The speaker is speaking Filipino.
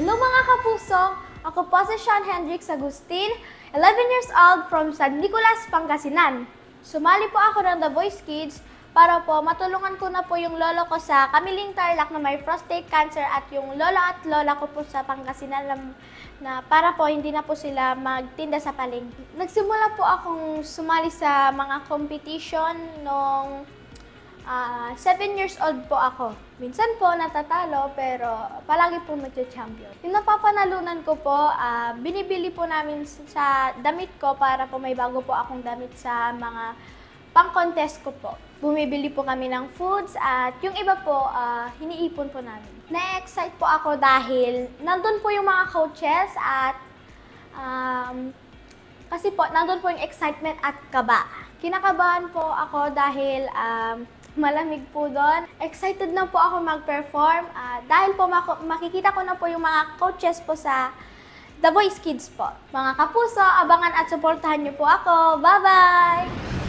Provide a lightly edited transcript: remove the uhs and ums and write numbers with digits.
Hello mga kapuso! Ako po si Sean Hendrix Agustin, 11 years old from San Nicolas, Pangasinan. Sumali po ako ng The Voice Kids para po matulungan ko na po yung lolo ko sa Kamiling Tarlac na may prostate cancer at yung lola at lola ko po sa Pangasinan na para po hindi na po sila magtinda sa palengke. Nagsimula po akong sumali sa mga competition nung 7 years old po ako. Minsan po natatalo pero palagi po nagcha-champion. Yung napapanalunan ko po, binibili po namin sa damit ko para po may bago po akong damit sa mga pang-contest ko po. Bumibili po kami ng foods at yung iba po, hiniipon po namin. Na-excite po ako dahil nandun po yung mga coaches at kasi po nandun po yung excitement at kaba. Kinakabahan po ako dahil malamig po doon. Excited na po ako mag-perform dahil po makikita ko na po yung mga coaches po sa The Voice Kids po. Mga kapuso, abangan at suportahan niyo po ako. Bye-bye!